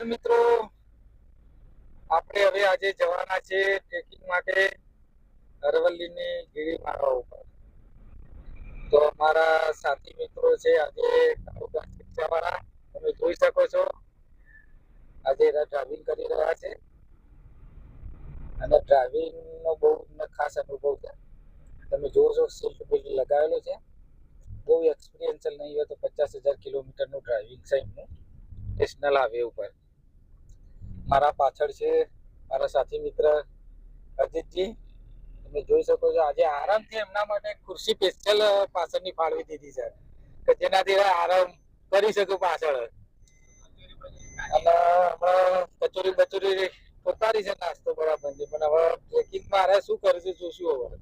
નમસ્કાર મિત્રો, આપણે હવે આજે જવાના છે ટ્રેકિંગ માટે અરવલ્લીની ગિરિમાળા ઉપર. તો અમારા સાથી મિત્રો છે આજે રિક્ષાવાળા, તમે જોઈ શકો છો આજે ડ્રાઇવિંગ કરી રહ્યા છે અને ડ્રાઇવિંગ નો બહુ ખાસ અનુભવ છે. તમે જોવો છો સીટ બેલ્ટ લગાવેલો છે. બહુ એક્સપિરિયન્સ નહીં હોય તો 50,000 કિલોમીટરનું ડ્રાઇવિંગ છે એમનું નેશનલ હાઈવે ઉપર. મારા પાછળ છે મારા સાથી મિત્ર અજીતજી, તમે જોઈ શકો છો. આજે આરામથી એમના માટે ખુરશી સ્પેશિયલ પાછળની ફાળવી દીધી છે કે જેનાથી આરામ કરી શકું પાછળ. અને હમણાં કચોરી બચોરી ઉતારી છે નાસ્તો બરાબરની, પણ હવે ટ્રેકિંગ મારે શું કરીશું જોશું હવે.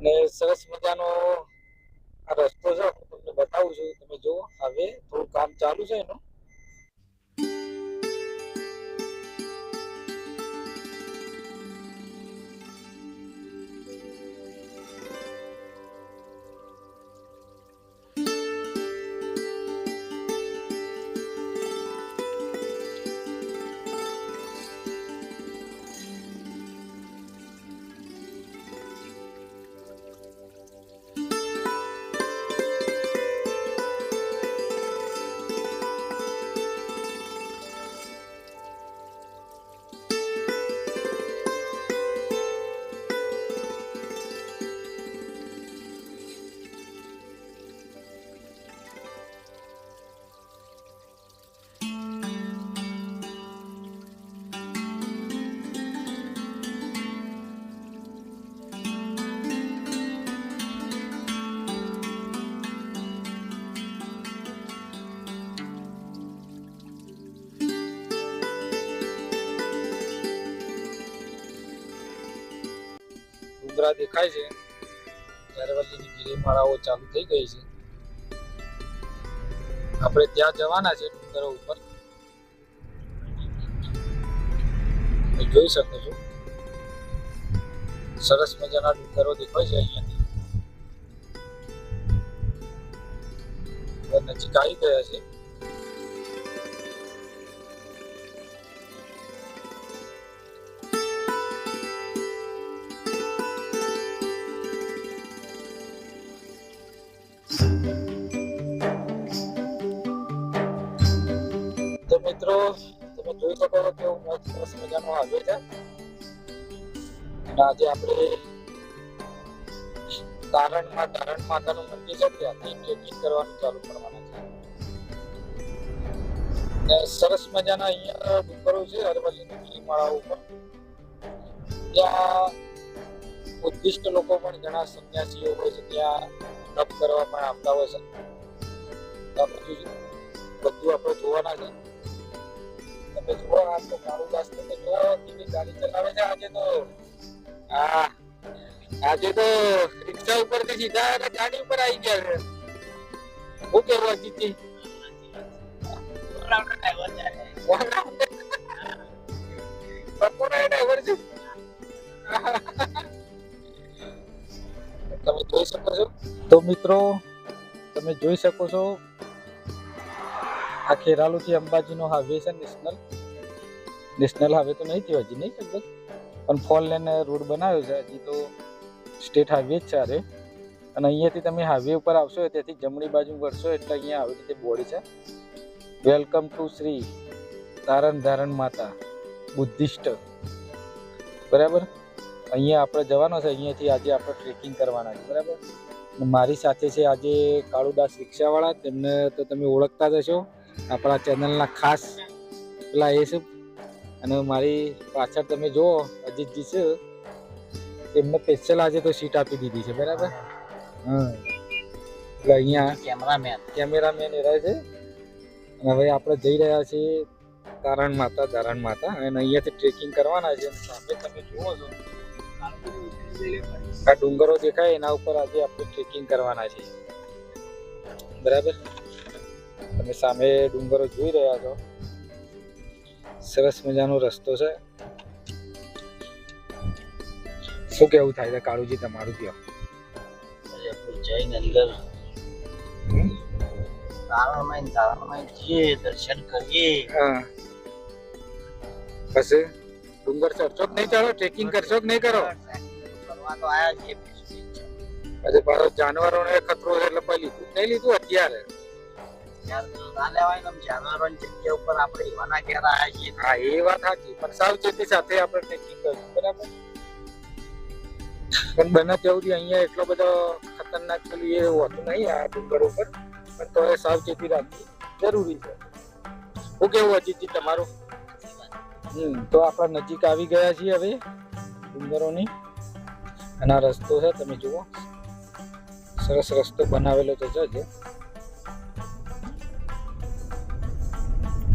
ને સરસ મજાનો આ રસ્તો છે, હું તમને બતાવું છું. તમે જુઓ, હવે થોડું કામ ચાલુ છે એનું. ડુંગરા દેખાય છે, અરવલ્લીની ગિરિમાળાઓ ચાલુ થઈ ગઈ છે. આપણે ત્યાં જવાના છે ડુંગરો ઉપર. જોઈ શકો છો સરસ મજાના ડુંગરો દેખાય છે અહીંયાથી. નજીક આવી ગયા છે. તો મિત્રો, તમે જોઈ શકો છો કે સરસ મજાનો હાઈવે છે. અને આજે આપણે તારણ માતાનું મંદિર છે, ત્યાંથી ટ્રેકિંગ કરવાનું ચાલુ કરવાના છે. ને સરસ મજાના અહીંયા ડુંગરો છે અરવલ્લીની ગિરિમાળા ઉપર. ત્યાં બુદ્ધિસ્ટ લોકો પણ ઘણા સંન્યાસીઓ હોય છે, ત્યાં તપ કરવા પણ આવતા હોય છે. બધું આપણે જોવાના છે. તમે જુઓ, આ તો કાળુદાસ તમે જુઓ કેવી ગાડી ચલાવે છે આજે તો. આજે તો રિક્ષા ઉપરથી સીધા ગાડી ઉપર આવી ગયા છે. શું કેવું અજીતજી? ડ્રાઈવર છે. તમે જોઈ શકો છો. તો મિત્રો, તમે જોઈ શકો છો આ ખેરાલુ થી અંબાજી નો હાઈવે છે. નેશનલ હાઈવે તો નહીં થયો હજી, નહીં લગભગ, પણ 4 લેન રોડ બનાવ્યો છે. હજી તો સ્ટેટ હાઈવે જ છે અરે. અને અહીંયાથી તમે હાઈવે ઉપર આવશો ત્યાંથી જમણી બાજુ વળશો એટલે અહીંયા આવી રીતે બોર્ડ છે, વેલકમ ટુ શ્રી તારણ માતા બુદ્ધિસ્ટ. બરાબર, અહીંયા આપણે જવાનો છે. અહીંયાથી આજે આપણે ટ્રેકિંગ કરવાના છે. બરાબર. મારી સાથે છે આજે કાળુદાસ રિક્ષાવાળા. તેમને તો તમે ઓળખતા જ હશો, આપણા ચેનલના ખાસ પેલા એ છે. અને મારી પાછળ તમે જુઓ અજીતજી છે, એમને સ્પેશિયલ આજે તો સીટ આપી દીધી છે. બરાબર. એટલે અહીંયા કેમેરામેન એ રહે છે. અને હવે આપણે જઈ રહ્યા છીએ ધરણ માતા અને અહીંયાથી ટ્રેકિંગ કરવાના છે. સામે તમે જુઓ છો આ ડુંગરો દેખાય, એના ઉપર આજે આપણે ટ્રેકિંગ કરવાના છે. બરાબર, તમે સામે ડુંગરો જોઈ રહ્યા છો. સરસ મજાનો રસ્તો છે. શું કેવું થાય છે કાળુજી તમારું? કયો જઈને અંદર તારણમાં જઈએ દર્શન કરીએ. હા પછી ડુંગર ચડશો કે નહીં ચડો? ટ્રેકિંગ કરશો કે નહીં કરો? કરવા તો આયા છીએ. પછી પાછો જાનવરોને ખતરો છે એટલે પછી લીધું નહીં લીધું અત્યારે? ના લેવાય ને જાનવરોની જગ્યા ઉપર આપણે એવાના ઘેર આયા છીએ. હા એ વાત સાચી, પણ સાવચેતી સાથે આપણે ટ્રેકિંગ કરશું, બરાબર? પણ બને ત્યાં સુધી અહીંયા એટલો બધો ખતરનાક પેલું એ હોતું નહીં આ ડુંગર ઉપર, પણ તો એ સાવચેતી રાખવી જરૂરી છે. શું કેવું અજીતજી તમારું? તો આપણે નજીક આવી ગયા છીએ હવે ડુંગરોની, અને આ રસ્તો છે તમે જુઓ, સરસ રસ્તો બનાવેલો તો છે.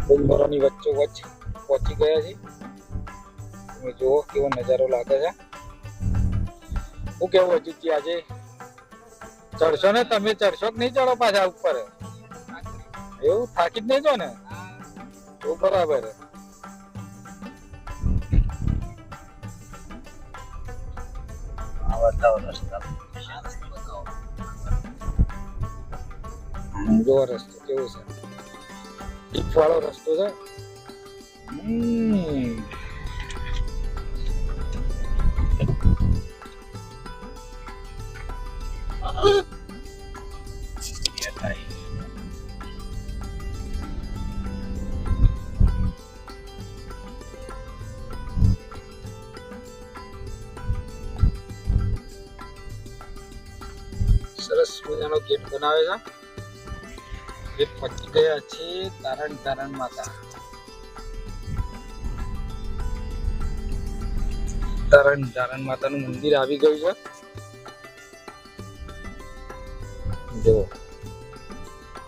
ડુંગરોની વચ્ચો વચ્ચ પહોંચી ગયા છીએ. તમે જુઓ કેવો નજારો લાગે છે. શું કેવું અજીતજી, આજે ચડશો ને? તમે ચડશો કે નહીં ચડો પાછા ઉપર? એવું થાકી જ નહીં જો ને? તો બરાબર. જો રસ્તો કેવો છે, ડીપ વાળો રસ્તો છે. સરસ મજાનો ગેટ બનાવે છે. ગેટ પહોંચી ગયા છે તારણ માતા. તારણ માતાનું મંદિર આવી ગયું છે. જુઓ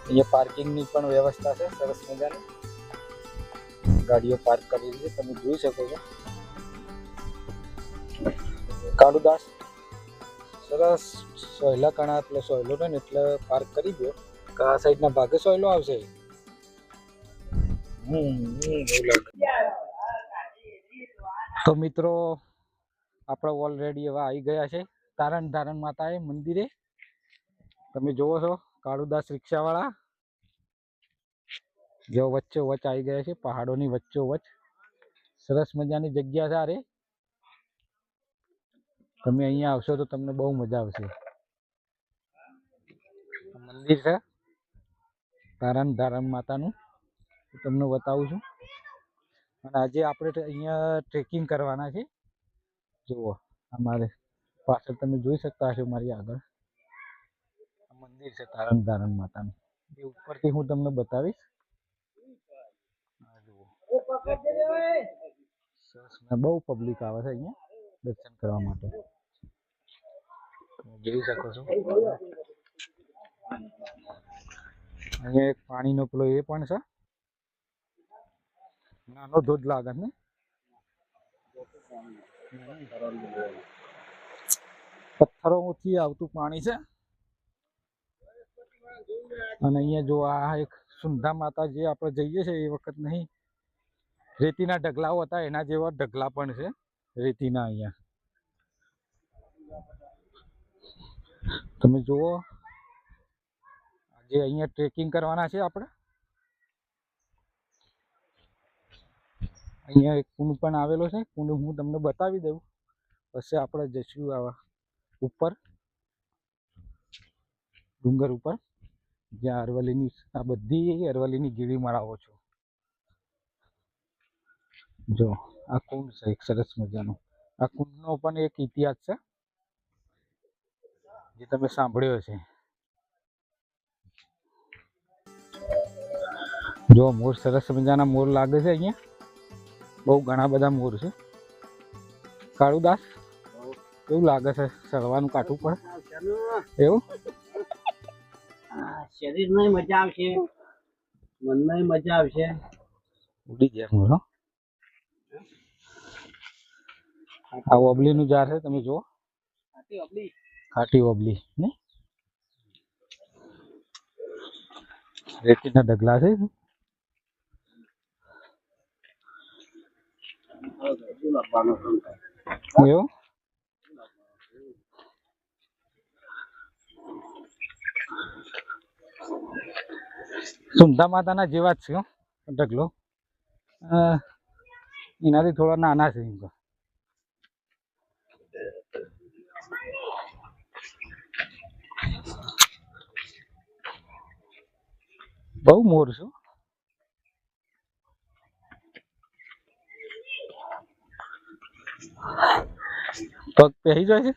અહીંયા પાર્કિંગની પણ વ્યવસ્થા છે સરસ મજાની. ગાડીઓ પાર્ક કરી છે, તમે જોઈ શકો છો. કાળુદાસ સરસ સોયલા કણા એટલે સોયલો ને એટલે પાર્ક કરી દો. આ સાઈડના ભાગે સોયલો આવશે. એવું લાગે. તો મિત્રો આપણે ઓલરેડી હવે આવી ગયા છે તારણ માતાએ મંદિરે. તમે જોવો છો કાળુદાસ રિક્ષાવાળા જેવો વચ્ચે વચ્ચ આવી ગયા છે, પહાડોની વચ્ચો વચ્ચ. સરસ મજાની જગ્યા છે. અરે તમે અહીંયા આવશો તો તમને બહુ મજા આવશે. મંદિર છે તારણ માતાનું, તમને બતાવું છું. અને આજે આપણે અહીંયા ટ્રેકિંગ કરવાના છે. જુઓ અમારે પાછળ તમે જોઈ શકતા હશો મારી આગળ મંદિર છે તારણ માતાનું. એ ઉપરથી હું તમને બતાવીશ. બહુ પબ્લિક આવે છે અહીંયા દર્શન કરવા માટે, જોઈ શકો છો. અહીંયા એક પાણીનો પેલો એ પણ છે, નાનો ધોધ લાગે ને. પથ્થરોથી આવતું પાણી છે. અને અહીંયા જો આ એક સુંધા માતા જે આપણે જઈએ છીએ એ વખત નહીં, રેતીના ઢગલાઓ હતા એના જેવા ઢગલા પણ છે રેતીના. અહીંયા તમે જુઓ, આજે અહીંયા ટ્રેકિંગ કરવાના છે આપણે. અહીંયા એક કુંડ પણ આવેલો છે. કુંડ હું તમને બતાવી દઉં, પછી આપણે જઈશું આવા ઉપર ડુંગર ઉપર, જ્યાં અરવલ્લીની આ બધી અરવલ્લીની ગીરીમાળાઓ છે. જો આ કુંડ છે એક સરસ મજાનો. આ કુંડનો પણ એક ઇતિહાસ છે જે તમે સાંભળ્યો છે. જો મોર, સરસ મજાના મોર લાગે છે અહીંયા. બહુ ઘણા બધા મોર છે. કાળુદાસ કેવું લાગે છે? ચડવાનું કાઠું પડે એવું? શરીર ને મજા આવશે, મનને મજા આવશે. ઉડી ગયા મોર. આ ઓબલી નું ઝાડ છે, તમે જુઓ. ખાટી ઓબલી ને રેતીના ઢગલા છે. એવું સુંધા માતાના જેવા જ છે હો, ઢગલો એનાથી થોડા નાના છે એમ તો. બહુ મોર છે હો. પગ પહેરી જાય છે.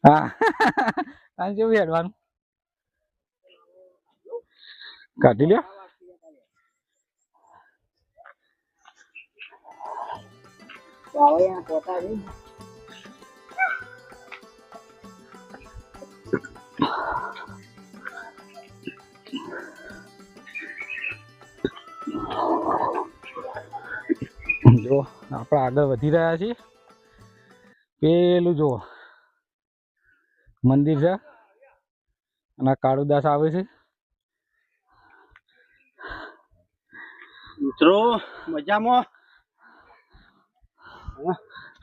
હા આ જેવું હેડવાનું કાઢી લ્યો. જો આપણે આગળ વધી રહ્યા છીએ. પેલું જુઓ મંદિર છે અને આ કાળુદાસ આવે છે. મિત્રો મજામાં?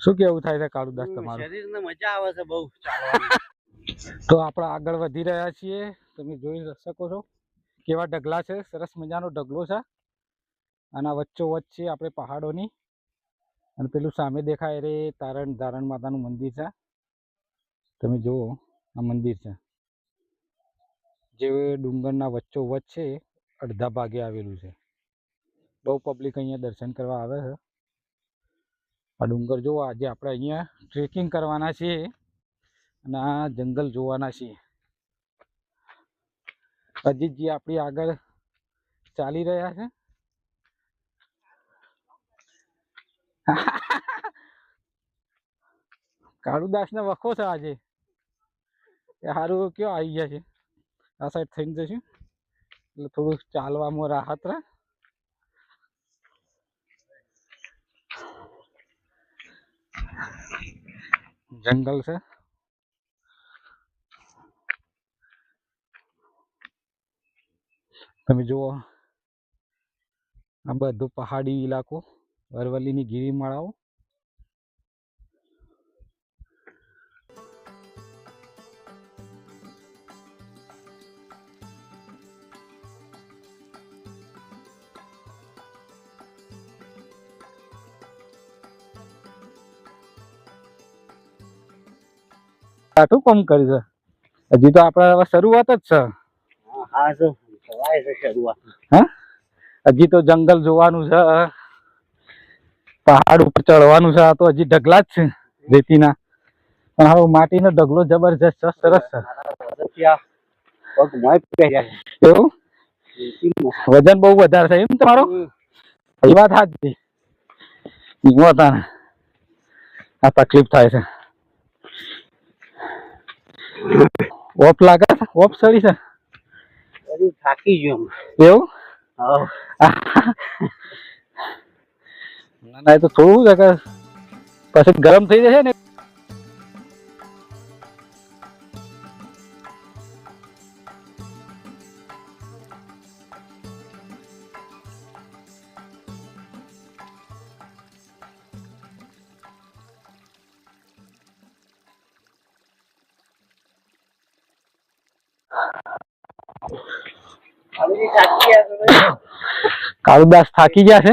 શું કેવું થાય છે કાળુદાસ તમારું? શરીરને મજા આવે છે બહુ ચાલવાની. તો આપણે આગળ વધી રહ્યા છીએ. તમે જોઈ શકો છો કેવા ઢગલા છે. સરસ મજાનો ઢગલો છે અને વચ્ચોવચ્ચ છે આપણે પહાડોની. અને પેલું સામે દેખાય રે તારણ માતાનું મંદિર છે. તમે જુઓ આ મંદિર છે જે ડુંગરના વચ્ચોવચ્ચ છે, અડધા ભાગે આવેલું છે. બહુ પબ્લિક અહીંયા દર્શન કરવા આવે છે. આ ડુંગર જુઓ, આજે આપણે અહીંયા ટ્રેકિંગ કરવાના છીએ અને આ જંગલ જોવાના છીએ. અજીતજી આપણી આગળ ચાલી રહ્યા છે. કાળુદાસને વખો છે આજે. એ સારું કયો આવી ગયા છે. આ સાઈડ થઈને જશું એટલે થોડું ચાલવામાં રાહત રહે. જંગલ છે. તમે જુઓ આ બધું પહાડી ઇલાકો, અરવલ્લીની ગિરિમાળાઓ. આટલું કામ કર્યું છે. હજી તો આપણે હવે શરૂઆત જ છે. હા તો સવાય છે શરૂઆત. હા હજી તો જંગલ જોવાનું છે, પહાડ ઉપર ચડવાનું છે. આ તો હજી ઢગલા જ છે રેતીના, પણ હવે માટીનો ઢગલો જબરજસ્ત છે, સરસ છે. એવું વજન બહુ વધારે છે એમ તમારો? એ વાત સાચી. આ તકલીફ થાય છે. ઓફ લાગે છે, ઓફ ચડી છે. થાકી ગયો એવું? ના ના, એ તો થોડું છે કે પછી ગરમ થઈ જશે ને. કાળુદાસ થાકી ગયા છે.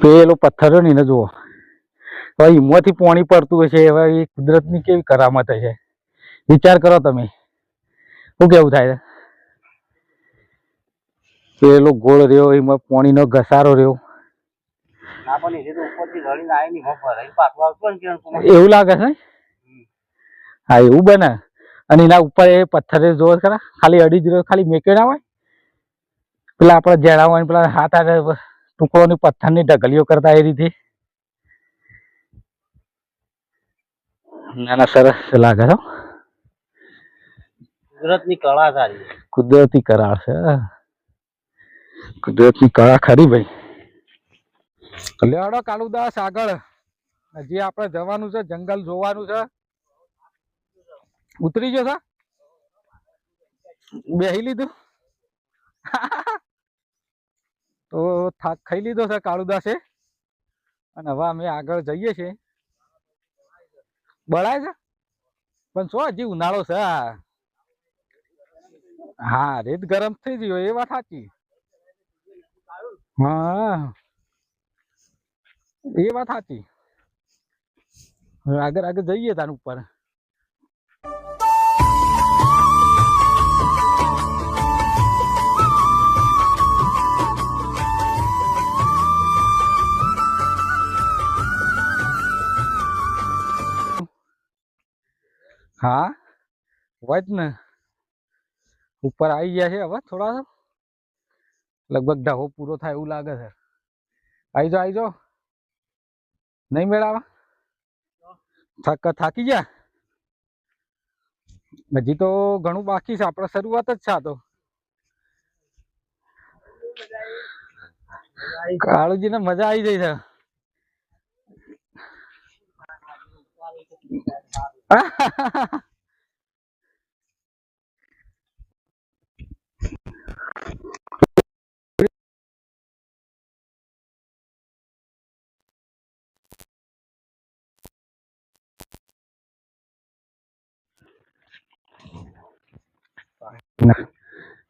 પેલો પથ્થર ને એને જુઓ, હવે એમાંથી પાણી પડતું હશે. હવે એ કુદરતની કેવી કરામત હશે, વિચાર કરો તમે. શું કેવું થાય છે? પેલો ગોળ રહ્યો, એમાં પાણીનો ઘસારો રહ્યો. એવું લાગે છે. હા એવું બને. અને એના ઉપર એ પથ્થર જોવો ખરા, ખાલી અડી જ રહ્યો, ખાલી મેકેડા હોય. પેલા આપડે જેડા હોય પેલા હાથ આગળ ટુકડોની પથ્થરની ઢગલીઓ કરતા એ રીતે. ના ના, સરસ લાગે છે. કુદરતની કળા સારી. કુદરતી કળા છે, કુદરતની કળા ખરી ભાઈ. લેવડો કાળુદાસ આગળ. હજી આપણે જવાનું છે, જંગલ જોવાનું છે. ઉતરી ગયો છે, બેહી લીધું. તો થાક ખાઈ લીધો છે કાળુદાસે. અને હવે અમે આગળ જઈએ છીએ. બળાય છે પણ શું હજી ઉનાળો છે. હા રેત ગરમ થઈ ગયો એ વાત સાચી. હા એ વાત સાચી. આગળ આગળ જઈએ તાર ઉપર. હા વાત ને ઉપર આવી ગયા છે હવે થોડા લગભગ ઢાબો પૂરો થાય એવું લાગે છે. આવી જાઓ નહીં મેળાવા થાકી ગયા હજી તો ઘણું બાકી છે. આપણે શરૂઆત જ છે. આ તો કાળુજી ને મજા આવી જાય છે.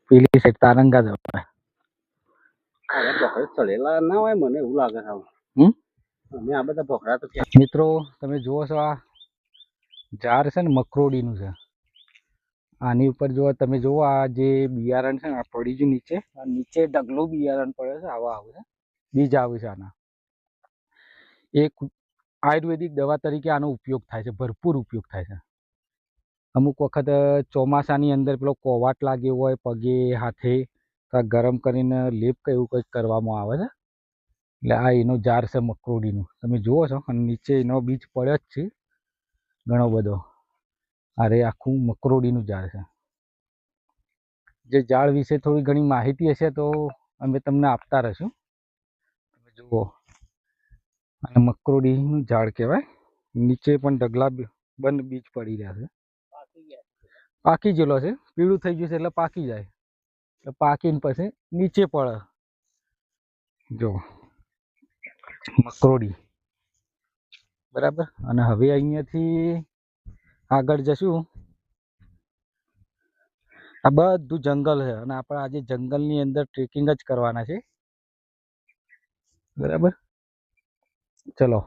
પેલી સાઈડ તારંગા જવાય. ચડેલા ના હોય મને એવું લાગે છે. અમે આ બધા ભોખરા તો મિત્રો તમે જુઓ છો આ ઝાડ છે ને મકરોડીનું છે. આની ઉપર જો તમે જુઓ આ જે બિયારણ છે ને આ પડી ગયું નીચે. આ નીચે ઢગલો બિયારણ પડે છે. આવા આવે છે બીજ આવે છે. આના એક આયુર્વેદિક દવા તરીકે આનો ઉપયોગ થાય છે. ભરપૂર ઉપયોગ થાય છે. અમુક વખત ચોમાસાની અંદર પેલો કોવાટ લાગ્યો હોય પગે હાથે ગરમ કરીને લેપ કે એવું કંઈક કરવામાં આવે છે. એટલે આ એનો ઝાડ છે મકરોડીનું. તમે જુઓ છો અને નીચે એનો બીજ પડ્યો જ છે ઘણો બધો. અરે આખું મકરોડીનું ઝાડ છે. જે ઝાડ વિશે થોડી ઘણી માહિતી હશે તો અમે તમને આપતા રહીશું. તમે જુઓ અને મકરોડીનું ઝાડ કહેવાય. નીચે પણ ઢગલા બંધ બીજ પડી રહ્યા છે. પાકી ગયેલો છે. પીળું થઈ ગયું છે એટલે પાકી જાય. એટલે પાકીને પછી નીચે પડે. જો મકરોડી બરાબર. અને હવે અહીંયાથી આગળ જશું. આ બધું જંગલ છે અને આપણે આજે જંગલની અંદર ટ્રેકિંગ જ કરવાના છે. બરાબર ચલો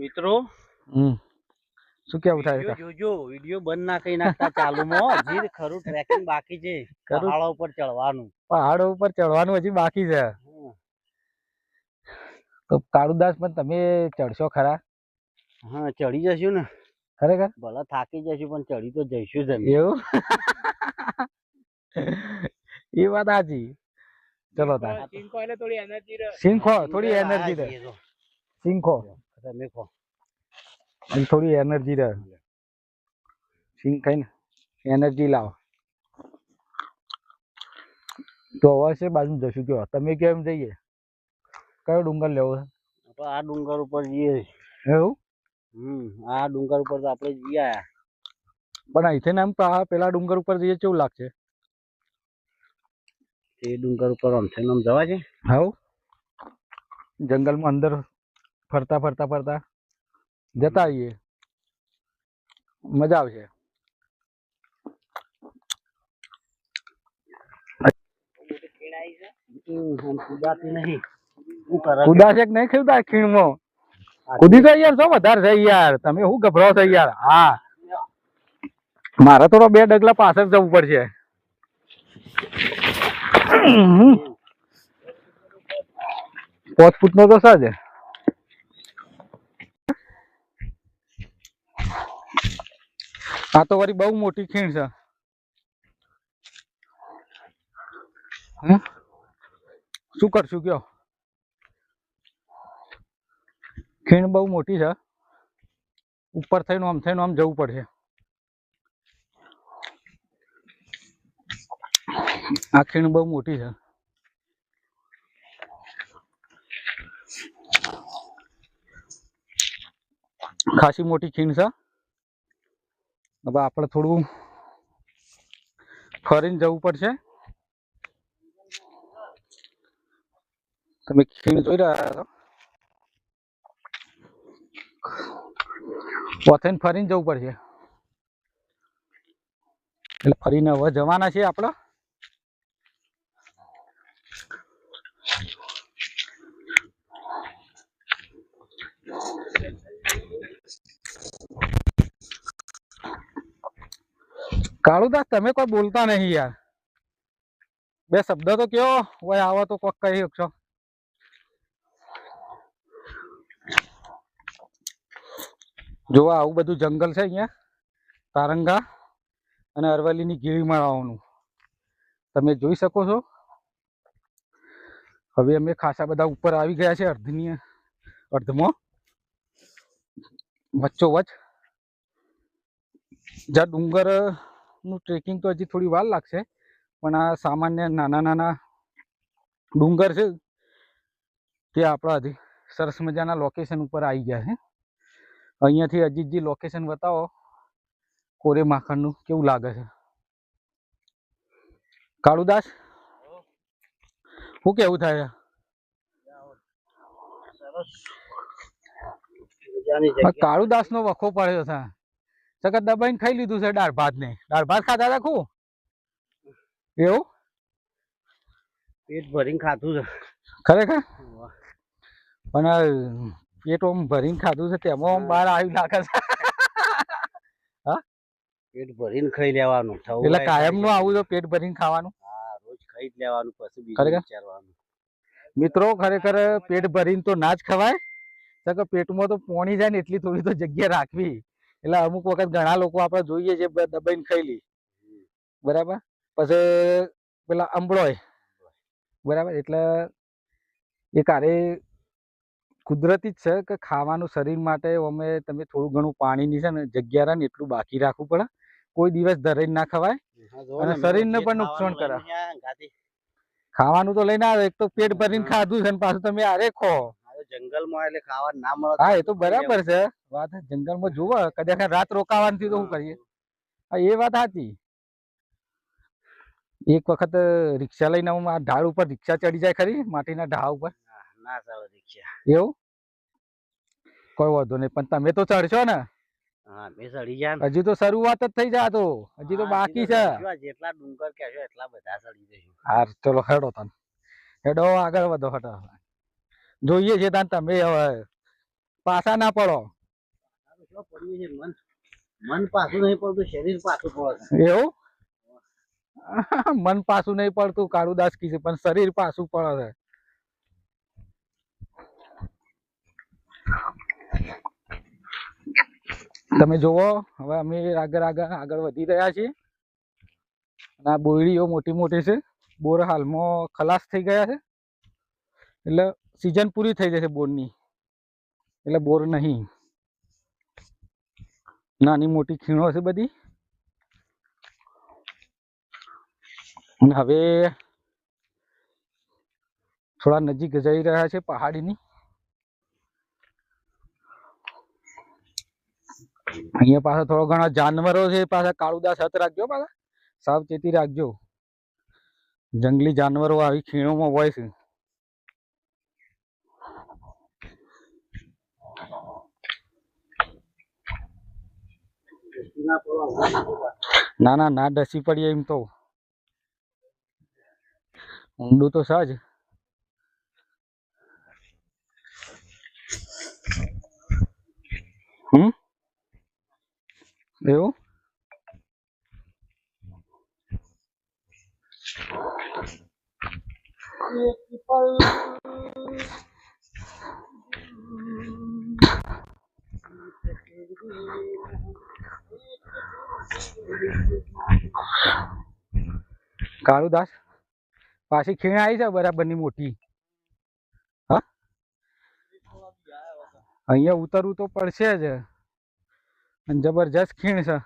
મિત્રો શું કેવું થાય? જોજો વિડિયો બંધ ના કરી નાખતા ચાલુમાં. હજી ખરું ટ્રેકિંગ બાકી છે. પહાડો ઉપર ચડવાનું. પહાડો ઉપર ચડવાનું હજી બાકી છે. તો કાળુદાસ પણ તમે ચડશો ખરા? હા ચડી જશું ને. ખરેખર ભલે થાકી જશું પણ ચડી તો જઈશું જ. એવું એ વાત સાચી. ચલો શીખો થોડી એનર્જી રહે. શીખો તમે કહો થોડી એનર્જી રહે. સિંગ ખાઈને એનર્જી લાવો. તો અવશ્ય બાજુ જશું. કયો તમે કેમ જઈએ? કયો ડુંગર લેવો છે? આ ડુંગર ઉપર જઈએ. એવું? આ ડુંગર ઉપર તો આપણે જઈએ આયા. પણ અહીંથી ને એમ પેલા ડુંગર ઉપર જઈએ કેવું લાગશે? એ ડુંગર ઉપર આમ છે આમ જવા છે. હાઉ જંગલમાં અંદર ફરતા ફરતા ફરતા જતા આવીએ. મજા આવશે. કુદાશે કે નહીં ખેડતા ખીણમાં? કુદી તો યાર શું વધારે છે યાર. તમે શું ગભરાવો છો યાર? હા મારે થોડો 2 ડગલા પાછળ જવું પડશે. 5 ફૂટનો તો છે જ. આ તો વળી બહુ મોટી ખીણ છે. શું કરશું કયો? ખીણ બહુ મોટી છે. ઉપર થઈને આમ જવું પડશે. આ ખીણ બહુ મોટી છે. ખાસી મોટી ખીણ છે. હવે આપણે થોડું ફરીને જવું પડશે. તમે ખીણ જોઈ રહ્યા છો. પોથઈને ફરીને જવું પડશે. એટલે ફરીને હવે જવાના છે આપણે. કાળુદાસ તમે કોઈ બોલતા નહીં યાર, બે શબ્દ તો કયો હોય, આવો તો કોક કહી શકશો. જોવા આવું બધું જંગલ છે અહીંયા તારંગા અને અરવલ્લીની ગીરીમાળાઓનું તમે જોઈ શકો છો. હવે અમે ખાસા બધા ઉપર આવી ગયા છે, અર્ધમાં વચ્ચોવચ. જ્યાં ડુંગરનું ટ્રેકિંગ તો હજી થોડી વાર લાગશે, પણ આ સામાન્ય નાના નાના ડુંગર છે તે આપણા હજી સરસ મજાના લોકેશન ઉપર આવી ગયા છે. અહીંયાથી અજીતજી લોકેશન બતાવો કોરે માખણનું, કેવું લાગે છે કાળુદાસ? શું કેવું થાય? કાળુદાસ નો વખો પડ્યો છે, સગત દબાઈને ખાઈ લીધું છે દાળ ભાત ને. દાળ ભાત ખાધા હતા ખું એવું? પેટ ભરીને ખાધું છે ખરેખર? પણ પેટ ઓમ ભરીને ખાધું છે તેમાં બહાર આવી લાગે છે. પેટ ભરીને ખાઈ લેવાનું. એટલે કાયમ નું આવું તો પેટ ભરીને ખાવાનું? હા, રોજ ખાઈ જ લેવાનું, પછી બીજું ખરેખર વિચારવાનું. મિત્રો ખરેખર પેટ ભરીને તો ના જ ખવાય, કે પેટમાં તો પોણી જાય ને એટલી થોડી તો જગ્યા રાખવી. એટલે અમુક વખત ઘણા લોકો આપણે જોઈએ છે દબાઈને ખાઈ લી, બરાબર, પછી પેલા અંબળોય, બરાબર. એટલે એ કારે કુદરતી જ છે કે ખાવાનું શરીર માટે અમે તમે થોડું ઘણું પાણીની છે ને જગ્યા રહે ને એટલું બાકી રાખવું પડે. કોઈ દિવસ ધરાઈને ના ખવાય અને શરીરને પણ નુકસાન કરે. ખાવાનું તો લઈને આવે, એક તો પેટ ભરીને ખાધું છે ને પાછું તમે આરે ખો જંગલમાં, એટલે ખાવા ના મળે. હા એ તો બરાબર છે વાત. જંગલમાં જોવો કદાચ રાત રોકાવાની તો શું કરીએ? હા એ વાત સાચી. એક વખત રિક્ષા લઈને હું આ ઢાળ ઉપર રિક્ષા ચડી જાય ખરી, માટીના ઢાળ ઉપર. ના ચાલે રિક્ષા. એવું? કોઈ વાંધો નહીં, પણ તમે તો ચડશો ને? હા, મેં ચડી જાય. હજી તો શરૂઆત જ થઈ જાય, તો હજી તો બાકી છે. જેટલા ડુંગર કહેશો એટલા બધા ચડી જઈશું. હા ચલો હેડો તને, હેડો આગળ વધો. હટો જોઈએ છે તાન તમે હવે પાછા ના પડો. મન પાછું નહીં પડતું, શરીર પાછું પડે. એવું? મન પાછું નહીં પડતું કાળુદાસ કી છે, પણ શરીર પાછું પડે છે. તમે જોવો હવે અમે આગળ વધી રહ્યા છીએ. આ બોરડીઓ મોટી મોટી છે. બોર હાલમાં ખલાસ થઈ ગયા છે, એટલે સિઝન પૂરી થઈ જશે બોરની, એટલે બોર નહીં. નાની મોટી ખીણો છે બધી. અને હવે થોડા નજીક જઈ રહ્યા છે પહાડીની. અહીંયા પાછા થોડો ઘણા જાનવરો છે. પાછા કાળુદાસ હાથ રાખજો, પાછા સાવચેતી રાખજો. જંગલી જાનવરો આવી ખીણોમાં હોય છે. ના ના ના ડસી પડીએ એમ તો ઊંડું તો સજ. એવું? કાળુદાસ પાછી ખીણ આવી છે બરાબરની મોટી. હા અહીંયા ઉતરવું તો પડશે જ, અને જબરજસ્ત ખીણ છે.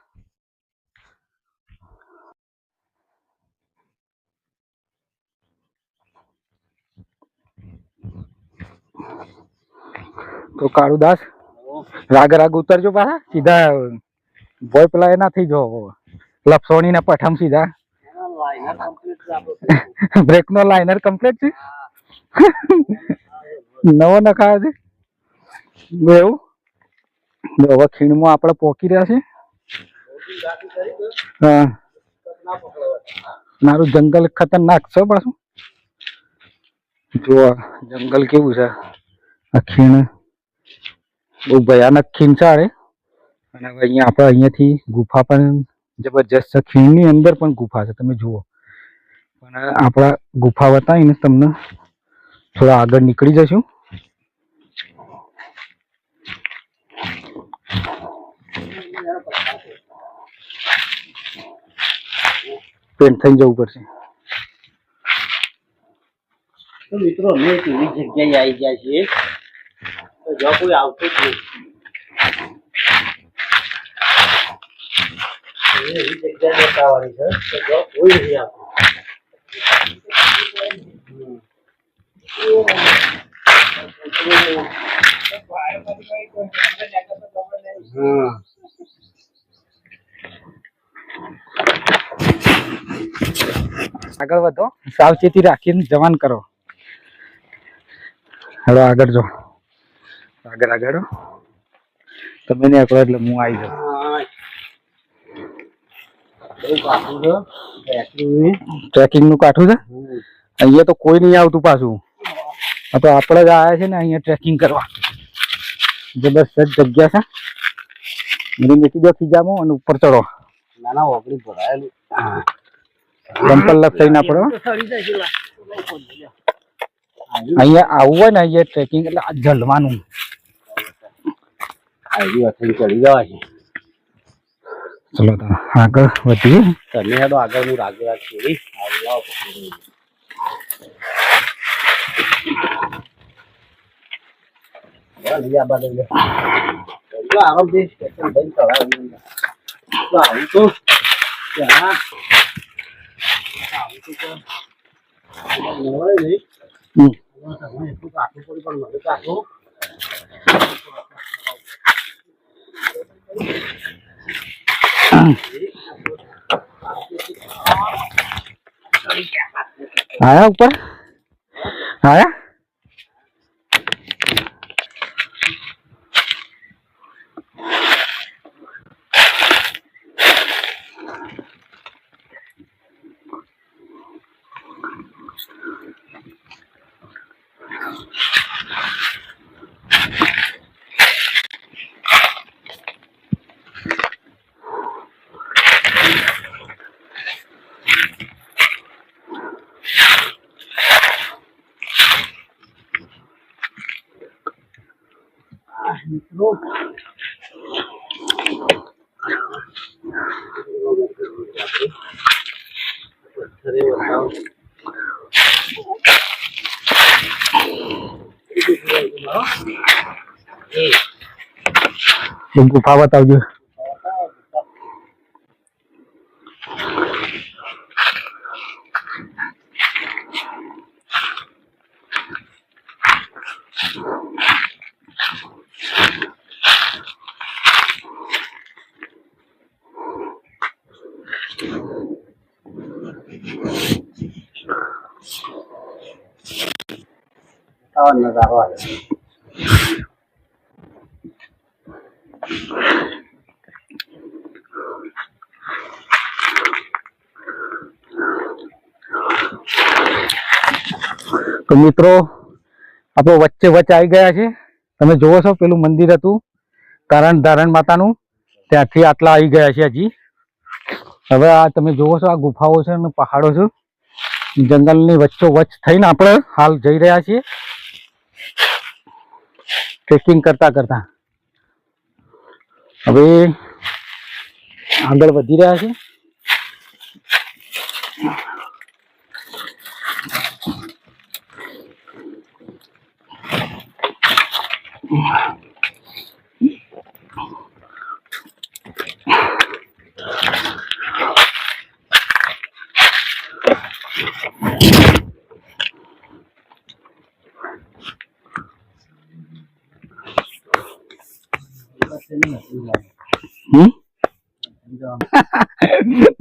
તો કાળુદાસ રાગ ઉતરજો પાછા સીધા. ભોય પેલા એ ના થઈ જાવ લપસોણી ના પઠમ સીધા. બ્રેક નો લાઇનર કમ્પ્લીટ છે, નવો નખાયો છે. એવું જો હવે ખીણમાં આપણે પોકી રહ્યા છે. હા મારું જંગલ ખતરનાક છે પાછું. જો જંગલ કેવું છે આ ખીણ બહુ ભયાનક ખીણ છે અરે. અને હવે અહીંયા આપણે અહીંયાથી ગુફા પણ જબરજસ્ત છે. ખીણની અંદર પણ ગુફા છે તમે જુઓ. પણ આપણા ગુફા બતાવીને તમને થોડા આગળ નીકળી જશું. પેન્ટ થઈને જવું પડશે. તો મિત્રો અમે એક એવી જગ્યાએ આવી ગયા છીએ તો જો કોઈ આવતું જ નહીં. એવી જગ્યા બતાવવાની છે તો જો કોઈ નથી આવતું. આગળ વધો, સાવચેતી રાખીને જવાન કરો. હેલો આગળ જો, આગળ આગળ તમે ને એકલો એટલે હું આવી જાઉં. ટ્રેકિંગ નું કાઠું છે. અહીંયા તો કોઈ નહીં આવતું પાછું. આ તો આપણે જ આવ્યા છે ને અહીંયા ટ્રેકિંગ કરવા. જબરદસ્ત જગ્યા છે. મને મૂકી દો ખીજામાં અને ઉપર ચડો. નાના ઓગળી ભરાયેલું ચંપલ લપસાઈ ના પડો. અહીંયા આવવું હોય ને અહીંયા ટ્રેકિંગ એટલે આ જલવાનું. ચડી જવા છે. ચલો તો આગળ વધીએ. તમે હેડો આગળ હું રાગે રાગ છોડી આરામથી સ્ટેશન બંધ કરાવી આવું તો ત્યાં નવાય નહીં. એટલું કાઠું પડ્યું પણ મને કાઠું આયા ઉપર આયા. મિત્રો ગુફા બતાવજો. નજારો આવે. તો મિત્રો આપણે વચ્ચે વચ્ચે આવી ગયા છે. તમે જોવો છો પેલું મંદિર હતું ધારણ માતાનું, ત્યાંથી આટલા આવી ગયા છે હજી. હવે આ તમે જોવો છો આ ગુફાઓ છે અને પહાડો છે. જંગલની વચ્ચો વચ્ચ થઈને આપણે હાલ જઈ રહ્યા છીએ ટ્રેકિંગ કરતા કરતા. હવે આગળ વધી રહ્યા છે.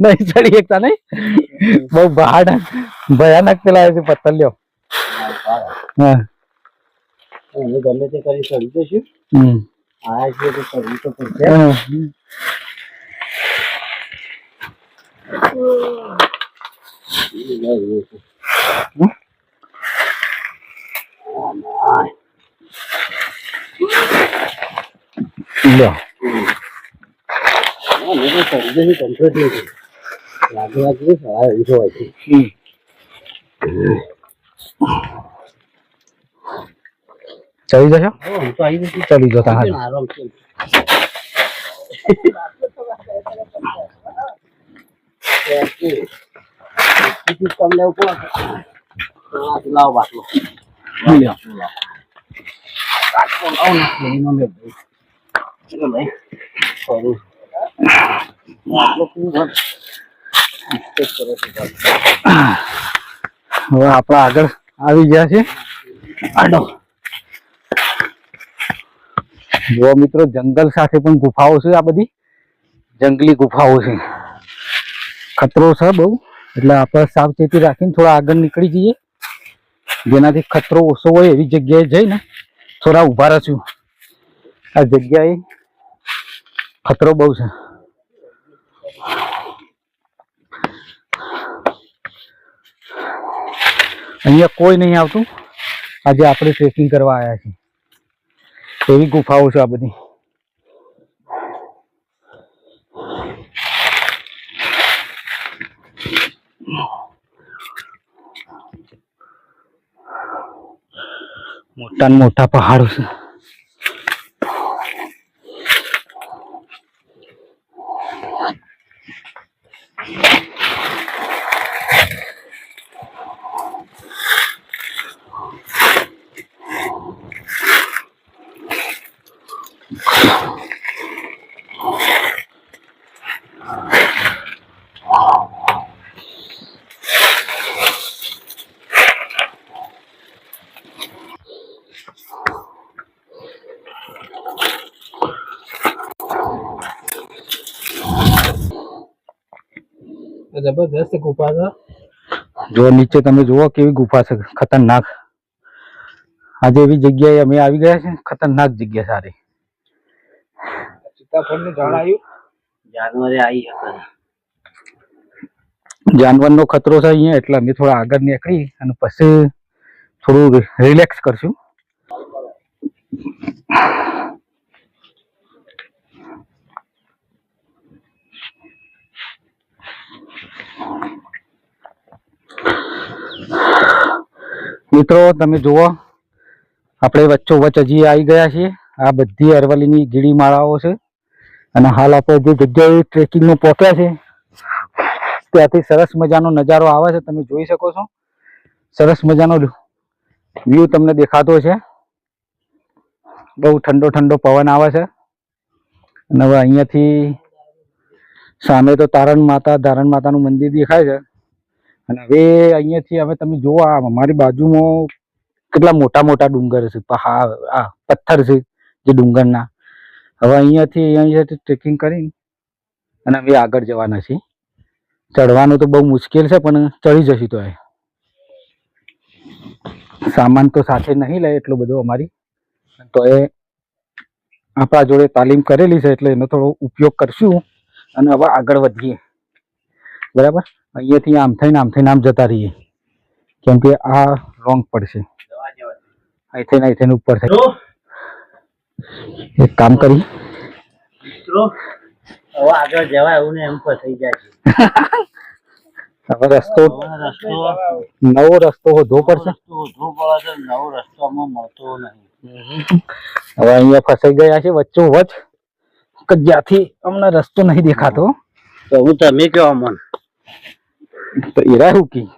નહીં ચડી શકતા નહીં. બહુ ભયાનક પેલા છે પથ્થર લ્યો. હા ગમે તે કરી ચડી જશું. આ છે તો કરવું તો પડશે. લ્યો મેં તો સમજે કંટ્રોલ છે લાગે લાગે સવારે ઊંચો હોય છે. ચડી જશો હું તો આવી જશે ચડી જતા હા આરામ છે. કમ લેવું પડે લાવો બાટલો લ્યો બાટલો લાવો ને એમાં મેં ચલો લઈ કરું બાટલો કેવું ચેક કરો છો હવે આપણા આગળ આવી ગયા છે આડો જો મિત્રો જંગલ સાથે પણ ગુફાઓ છે આ બધી જંગલી ગુફાઓ છે ખતરો છે બહુ એટલે આપણે સાવચેતી રાખીને થોડા આગળ નીકળી જઈએ જેનાથી ખતરો ઓછો હોય એવી જગ્યાએ જઈને થોડા ઊભા રહેશું આ જગ્યાએ ખતરો બહુ છે અહીંયા કોઈ નહીં આવતું આજે આપણે ટ્રેકિંગ કરવા આવ્યા છીએ એવી ગુફાઓ છે આ બધી મોટા ને મોટા પહાડો છે જબરદસ્ત ગુફા છે. જો નીચે તમે જુઓ કેવી ગુફા છે ખતરનાક આજે એવી જગ્યાએ અમે આવી ગયા છે ખતરનાક જગ્યા સારી સીતાફળનું ઝાડ આવ્યું જાનવરે આવી હતા જાનવરનો ખતરો છે અહીંયા એટલે અમે થોડા આગળ નીકળી અને પછી થોડું રિલેક્સ કરશું મિત્રો તમે જુઓ આપણે વચ્ચોવચ્ચ હજી આવી ગયા છીએ આ બધી અરવલ્લીની ગીરીમાળાઓ છે અને હાલ આપણે જે જગ્યાએ ટ્રેકિંગમાં પહોંચ્યા છે ત્યાંથી સરસ મજાનો નજારો આવે છે તમે જોઈ શકો છો સરસ મજાનો વ્યૂ તમને દેખાતો છે બહુ ઠંડો ઠંડો પવન આવે છે અને હવે અહીંયાથી સામે તો તારણ માતાનું મંદિર દેખાય છે અને હવે અહીંયાથી હવે તમે જુઓ આ અમારી બાજુમાં કેટલા મોટા મોટા ડુંગર છે પહાડ આ પથ્થર છે જે ડુંગરના હવે અહીંયાથી ટ્રેકિંગ કરી અને હવે આગળ જવાના છીએ ચડવાનું તો બહુ મુશ્કેલ છે પણ ચડી જશું તો સામાન તો સાથે નહીં લે એટલો બધો અમારી તો એ આપણા જોડે તાલીમ કરેલી છે એટલે એનો થોડો ઉપયોગ કરશું અને હવે આગળ વધીએ બરાબર અહીંયાથી આમ થઈને આમ જતા રહીએ કેમ કે આ રોંગ પડશે અહીંથી ઉપર છે એક કામ કરી મિત્રો હવે આગળ જવાય એવું ને એમ ફસાઈ જાય છે હવે રસ્તો રસ્તો નવો રસ્તો શોધવો પડશે શોધવો પડે છે નવો રસ્તો આમાં મળતો નહીં હવે અહીંયા ફસાઈ ગયા છે વચ્ચોવચ કે જ્યાંથી અમને રસ્તો નહીં દેખાતો તો હું તમે કયો મન તો એરા શું કી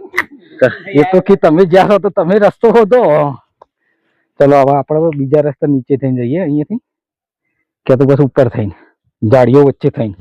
એ તો કે તમે જ્યાં છો તો તમે રસ્તો શોધો ચલો હવે આપણે બીજા રસ્તા નીચે થઈને જઈએ અહીંયાથી કે તો બસ ઉપર થઈને જાડીઓ વચ્ચે થઈને